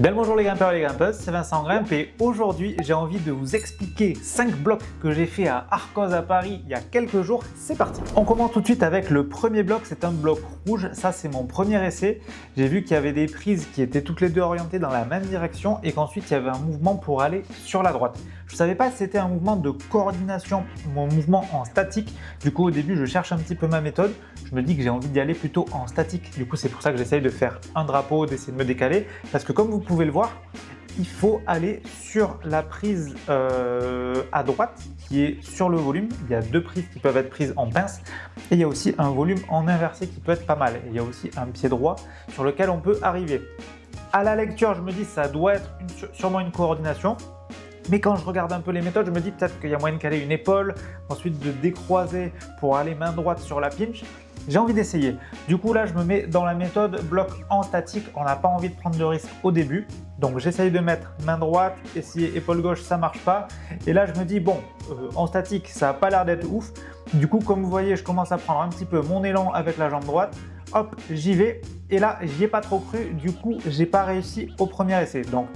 Bien le bonjour les grimpeurs et les grimpeuses, c'est Vincent Grimpe et aujourd'hui j'ai envie de vous expliquer 5 blocs que j'ai fait à Arcos à Paris il y a quelques jours. C'est parti. On commence tout de suite avec le premier bloc, c'est un bloc rouge, ça c'est mon premier essai. J'ai vu qu'il y avait des prises qui étaient toutes les deux orientées dans la même direction et qu'ensuite il y avait un mouvement pour aller sur la droite. Je ne savais pas si c'était un mouvement de coordination, mon mouvement en statique. Du coup au début je cherche un petit peu ma méthode, je me dis que j'ai envie d'y aller plutôt en statique. Du coup c'est pour ça que j'essaye de faire un drapeau, d'essayer de me décaler parce que comme vous pouvez le voir, il faut aller sur la prise à droite qui est sur le volume. Il y a deux prises qui peuvent être prises en pince et il y a aussi un volume en inversé qui peut être pas mal. Et il y a aussi un pied droit sur lequel on peut arriver. À la lecture, je me dis ça doit être sûrement une coordination. Mais quand je regarde un peu les méthodes, je me dis peut-être qu'il y a moyen de caler une épaule, ensuite de décroiser pour aller main droite sur la pinch. J'ai envie d'essayer. Du coup là, je me mets dans la méthode bloc en statique. On n'a pas envie de prendre de risque au début. Donc j'essaye de mettre main droite, essayer épaule gauche, ça marche pas. Et là, je me dis bon, en statique, ça n'a pas l'air d'être ouf. Du coup, comme vous voyez, je commence à prendre un petit peu mon élan avec la jambe droite. Hop, j'y vais. Et là, j'y ai pas trop cru. Du coup, j'ai pas réussi au premier essai. Donc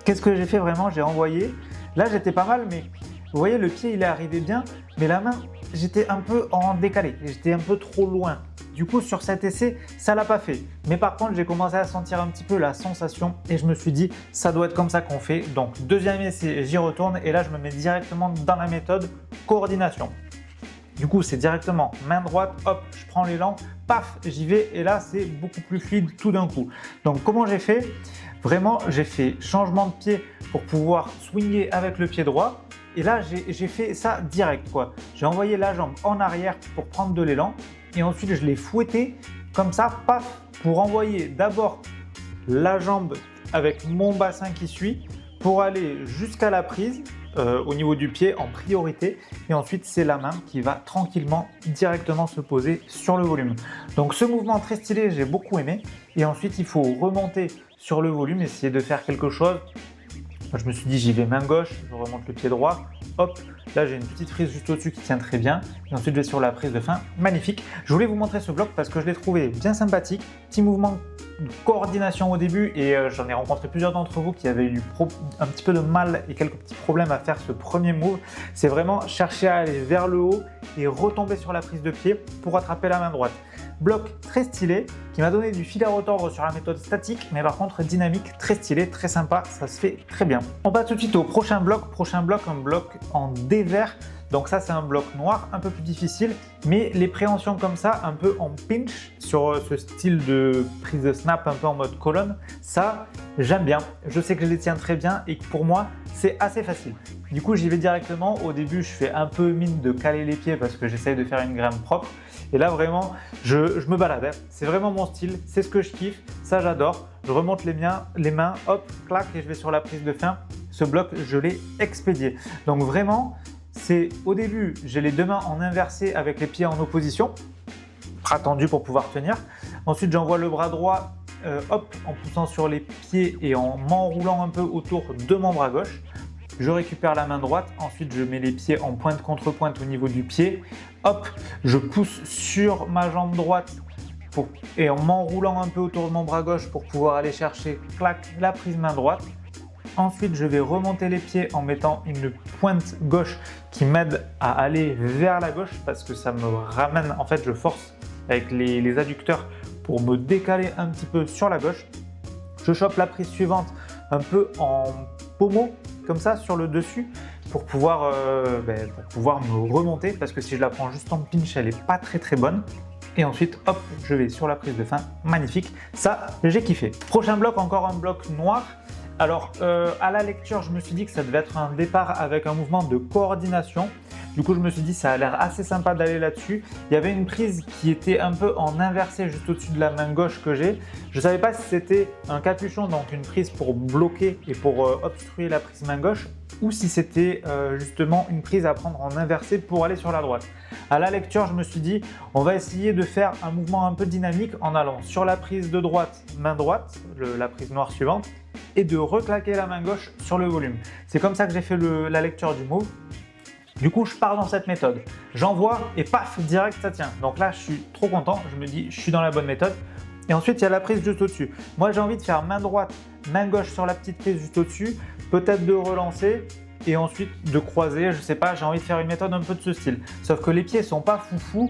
qu'est-ce que j'ai fait vraiment? J'ai envoyé. Là, j'étais pas mal, mais vous voyez, le pied, il est arrivé bien, mais la main, j'étais un peu en décalé. J'étais un peu trop loin. Du coup, sur cet essai, ça l'a pas fait. Mais par contre, j'ai commencé à sentir un petit peu la sensation et je me suis dit, ça doit être comme ça qu'on fait. Donc, deuxième essai, j'y retourne et là, je me mets directement dans la méthode coordination. Du coup, c'est directement main droite, hop, je prends l'élan, paf, j'y vais et là, c'est beaucoup plus fluide tout d'un coup. Donc, comment j'ai fait? Vraiment, j'ai fait changement de pied pour pouvoir swinger avec le pied droit. Et là, j'ai fait ça direct, quoi. J'ai envoyé la jambe en arrière pour prendre de l'élan. Et ensuite, je l'ai fouetté comme ça, paf, pour envoyer d'abord la jambe avec mon bassin qui suit pour aller jusqu'à la prise au niveau du pied en priorité. Et ensuite, c'est la main qui va tranquillement directement se poser sur le volume. Donc, ce mouvement très stylé, j'ai beaucoup aimé. Et ensuite, il faut remonter sur le volume, essayer de faire quelque chose. Je me suis dit, j'y vais main gauche, je remonte le pied droit, hop, là j'ai une petite prise juste au-dessus qui tient très bien. Et ensuite, je vais sur la prise de fin, magnifique. Je voulais vous montrer ce bloc parce que je l'ai trouvé bien sympathique. Petit mouvement de coordination au début et j'en ai rencontré plusieurs d'entre vous qui avaient eu un petit peu de mal et quelques petits problèmes à faire ce premier move. C'est vraiment chercher à aller vers le haut et retomber sur la prise de pied pour attraper la main droite. Bloc très stylé qui m'a donné du fil à retordre sur la méthode statique, mais par contre dynamique, très stylé, très sympa, ça se fait très bien. On passe tout de suite au prochain bloc, un bloc en dévers. Donc ça c'est un bloc noir, un peu plus difficile, mais les préhensions comme ça, un peu en pinch, sur ce style de prise de snap, un peu en mode colonne, ça j'aime bien. Je sais que je les tiens très bien et que pour moi c'est assez facile. Du coup j'y vais directement, au début je fais un peu mine de caler les pieds parce que j'essaye de faire une grimpe propre. Et là vraiment, je me balade, hein. C'est vraiment mon style, c'est ce que je kiffe, ça j'adore. Je remonte les mains, hop, clac et je vais sur la prise de fin. Ce bloc, je l'ai expédié. Donc vraiment, c'est au début, j'ai les deux mains en inversé avec les pieds en opposition, bras tendus pour pouvoir tenir. Ensuite, j'envoie le bras droit, hop, en poussant sur les pieds et en m'enroulant un peu autour de mon bras gauche. Je récupère la main droite, ensuite je mets les pieds en pointe contre pointe au niveau du pied. Hop, je pousse sur ma jambe droite et en m'enroulant un peu autour de mon bras gauche pour pouvoir aller chercher, clac, la prise main droite. Ensuite, je vais remonter les pieds en mettant une pointe gauche qui m'aide à aller vers la gauche parce que ça me ramène, en fait je force avec les adducteurs pour me décaler un petit peu sur la gauche. Je chope la prise suivante un peu en pommeau comme ça sur le dessus pour pouvoir me remonter parce que si je la prends juste en pinch, elle n'est pas très bonne. Et ensuite, hop, je vais sur la prise de fin, magnifique. Ça, j'ai kiffé. Prochain bloc, encore un bloc noir. Alors, à la lecture, je me suis dit que ça devait être un départ avec un mouvement de coordination. Du coup, je me suis dit ça a l'air assez sympa d'aller là-dessus. Il y avait une prise qui était un peu en inversé juste au-dessus de la main gauche que j'ai. Je ne savais pas si c'était un capuchon, donc une prise pour bloquer et pour obstruer la prise main gauche, ou si c'était justement une prise à prendre en inversé pour aller sur la droite. À la lecture, je me suis dit, on va essayer de faire un mouvement un peu dynamique en allant sur la prise de droite, main droite, la prise noire suivante, et de reclaquer la main gauche sur le volume. C'est comme ça que j'ai fait la lecture du move. Du coup, je pars dans cette méthode. J'envoie et paf, direct, ça tient. Donc là, je suis trop content. Je me dis, je suis dans la bonne méthode. Et ensuite, il y a la prise juste au-dessus. Moi, j'ai envie de faire main droite main gauche sur la petite prise juste au-dessus, peut-être de relancer et ensuite de croiser, je sais pas, j'ai envie de faire une méthode un peu de ce style. Sauf que les pieds sont pas foufou.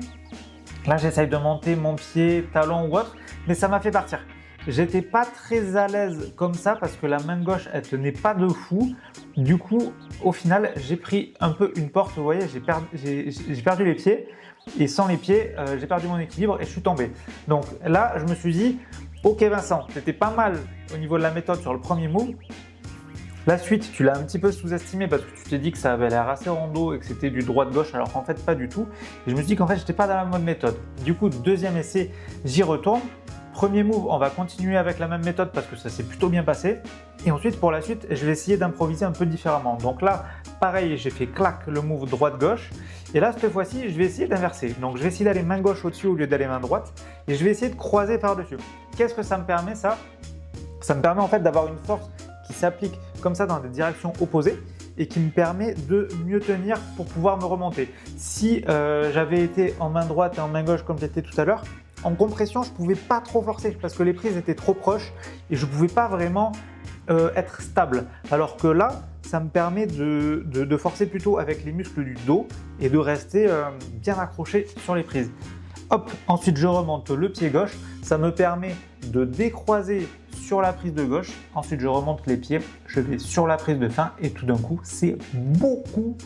Là, j'essaye de monter mon pied, talon ou autre, mais ça m'a fait partir. J'étais pas très à l'aise comme ça parce que la main gauche, elle tenait pas de fou. Du coup, au final, j'ai pris un peu une porte, vous voyez, j'ai perdu les pieds. Et sans les pieds, j'ai perdu mon équilibre et je suis tombé. Donc là, je me suis dit, ok Vincent, c'était pas mal au niveau de la méthode sur le premier move. La suite, tu l'as un petit peu sous-estimé parce que tu t'es dit que ça avait l'air assez rondo et que c'était du droite-gauche, alors qu'en fait pas du tout. Et je me suis dit qu'en fait, j'étais pas dans la bonne méthode. Du coup, deuxième essai, j'y retourne. Premier move, on va continuer avec la même méthode parce que ça s'est plutôt bien passé. Et ensuite, pour la suite, je vais essayer d'improviser un peu différemment. Donc là, pareil, j'ai fait clac le move droite-gauche. Et là, cette fois-ci, je vais essayer d'inverser. Donc, je vais essayer d'aller main gauche au-dessus au lieu d'aller main droite. Et je vais essayer de croiser par-dessus. Qu'est-ce que ça me permet, ça? Ça me permet en fait d'avoir une force qui s'applique comme ça dans des directions opposées et qui me permet de mieux tenir pour pouvoir me remonter. Si j'avais été en main droite et en main gauche comme j'étais tout à l'heure, en compression, je ne pouvais pas trop forcer parce que les prises étaient trop proches et je ne pouvais pas vraiment être stable. Alors que là, ça me permet de forcer plutôt avec les muscles du dos et de rester bien accroché sur les prises. Hop, ensuite je remonte le pied gauche, ça me permet de décroiser sur la prise de gauche, ensuite je remonte les pieds, je vais sur la prise de fin et tout d'un coup c'est beaucoup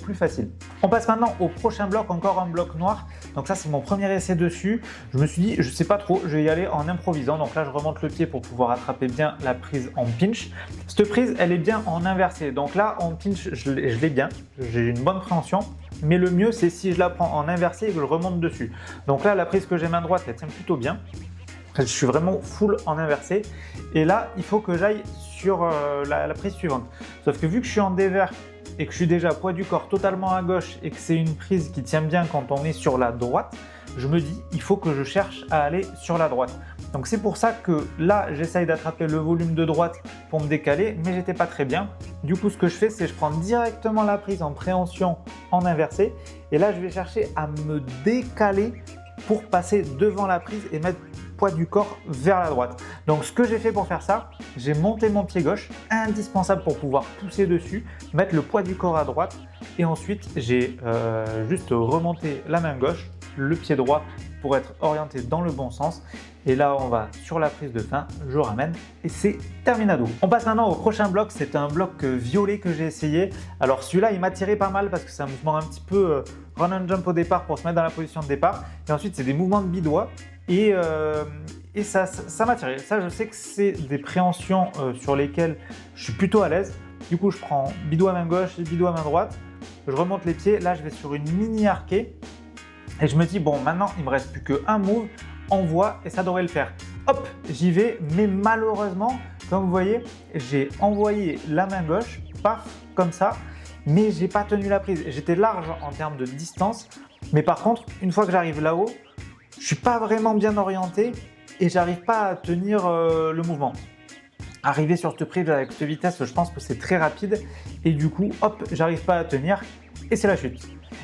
plus facile. On passe maintenant au prochain bloc, encore un bloc noir. Donc ça c'est mon premier essai dessus. Je me suis dit je sais pas trop, je vais y aller en improvisant. Donc là je remonte le pied pour pouvoir attraper bien la prise en pinch. Cette prise elle est bien en inversé. Donc là en pinch je l'ai bien, j'ai une bonne préhension. Mais le mieux c'est si je la prends en inversé et que je remonte dessus. Donc là la prise que j'ai main droite elle tient plutôt bien. Je suis vraiment full en inversé. Et là il faut que j'aille sur la prise suivante. Sauf que vu que je suis en dévers et que je suis déjà poids du corps totalement à gauche et que c'est une prise qui tient bien quand on est sur la droite, je me dis il faut que je cherche à aller sur la droite. Donc c'est pour ça que là j'essaye d'attraper le volume de droite pour me décaler, mais j'étais pas très bien. Du coup ce que je fais c'est je prends directement la prise en préhension en inversé et là je vais chercher à me décaler pour passer devant la prise et mettre poids du corps vers la droite. Donc ce que j'ai fait pour faire ça, j'ai monté mon pied gauche, indispensable pour pouvoir pousser dessus, mettre le poids du corps à droite et ensuite j'ai juste remonté la main gauche, le pied droit pour être orienté dans le bon sens. Et là on va sur la prise de fin, je ramène et c'est terminado. On passe maintenant au prochain bloc, c'est un bloc violet que j'ai essayé. Alors celui-là il m'a tiré pas mal parce que c'est un mouvement un petit peu run and jump au départ pour se mettre dans la position de départ. Et ensuite c'est des mouvements de bidois. Et ça m'a tiré. Ça, je sais que c'est des préhensions sur lesquelles je suis plutôt à l'aise. Du coup, je prends bidois main gauche et bidois main droite. Je remonte les pieds. Là, je vais sur une mini arquée. Et je me dis, bon, maintenant, il ne me reste plus qu'un move. Envoie et ça devrait le faire. Hop, j'y vais. Mais malheureusement, comme vous voyez, j'ai envoyé la main gauche, paf, comme ça. Mais j'ai pas tenu la prise. J'étais large en termes de distance. Mais par contre, une fois que j'arrive là-haut, je suis pas vraiment bien orienté et j'arrive pas à tenir le mouvement. Arriver sur cette prise avec cette vitesse, je pense que c'est très rapide et du coup, hop, j'arrive pas à tenir et c'est la chute.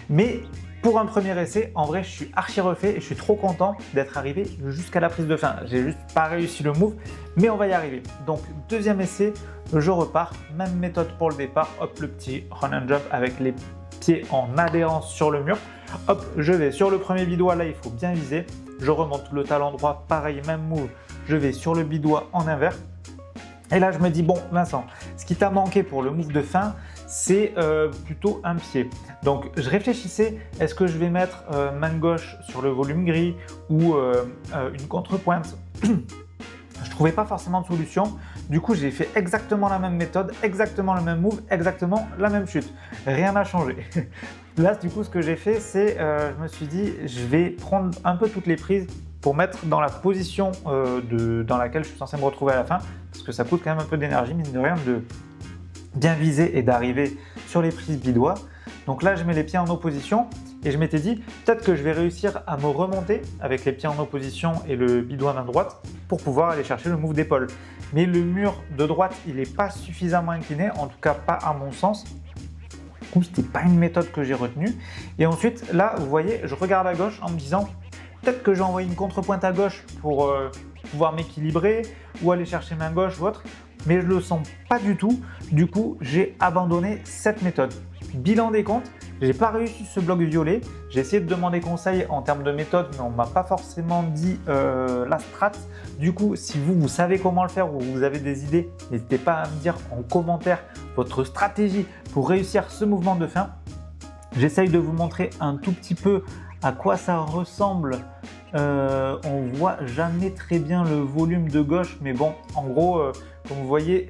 Mais pour un premier essai, en vrai, je suis archi refait et je suis trop content d'être arrivé jusqu'à la prise de fin. J'ai juste pas réussi le move, mais on va y arriver. Donc, deuxième essai, je repars. Même méthode pour le départ. Hop, le petit run and jump avec les pieds en adhérence sur le mur. Hop, je vais sur le premier bidois, là il faut bien viser. Je remonte le talon droit, pareil, même move. Je vais sur le bidois en inverse. Et là je me dis, bon Vincent, ce qui t'a manqué pour le move de fin, c'est plutôt un pied. Donc je réfléchissais, est-ce que je vais mettre main gauche sur le volume gris ou une contrepointe. Je trouvais pas forcément de solution. Du coup, j'ai fait exactement la même méthode, exactement le même move, exactement la même chute. Rien n'a changé. Là, du coup, ce que j'ai fait, c'est je me suis dit, je vais prendre un peu toutes les prises pour mettre dans la position dans laquelle je suis censé me retrouver à la fin, parce que ça coûte quand même un peu d'énergie, mine de rien, de bien viser et d'arriver sur les prises bidois. Donc là, je mets les pieds en opposition et je m'étais dit peut-être que je vais réussir à me remonter avec les pieds en opposition et le bidois main droite pour pouvoir aller chercher le move d'épaule. Mais le mur de droite, il n'est pas suffisamment incliné, en tout cas pas à mon sens. Du coup, c'était pas une méthode que j'ai retenue. Et ensuite, là, vous voyez, je regarde à gauche en me disant peut-être que j'ai envoyé une contrepointe à gauche pour pouvoir m'équilibrer ou aller chercher main gauche ou autre, mais je le sens pas du tout. Du coup, j'ai abandonné cette méthode. Bilan des comptes, j'ai pas réussi ce bloc violet. J'ai essayé de demander conseil en termes de méthode, mais on m'a pas forcément dit la strat. Du coup, si vous savez comment le faire ou vous avez des idées, n'hésitez pas à me dire en commentaire votre stratégie pour réussir ce mouvement de fin. J'essaye de vous montrer un tout petit peu à quoi ça ressemble. On voit jamais très bien le volume de gauche, mais bon, en gros, comme vous voyez,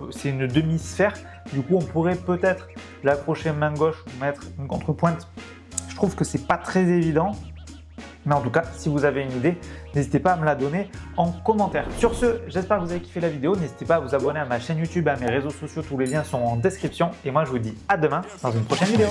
c'est une demi-sphère. Du coup, on pourrait peut-être l'accrocher main gauche ou mettre une contrepointe. Je trouve que c'est pas très évident. Mais en tout cas, si vous avez une idée, n'hésitez pas à me la donner en commentaire. Sur ce, j'espère que vous avez kiffé la vidéo. N'hésitez pas à vous abonner à ma chaîne YouTube, à mes réseaux sociaux. Tous les liens sont en description. Et moi, je vous dis à demain dans une prochaine vidéo.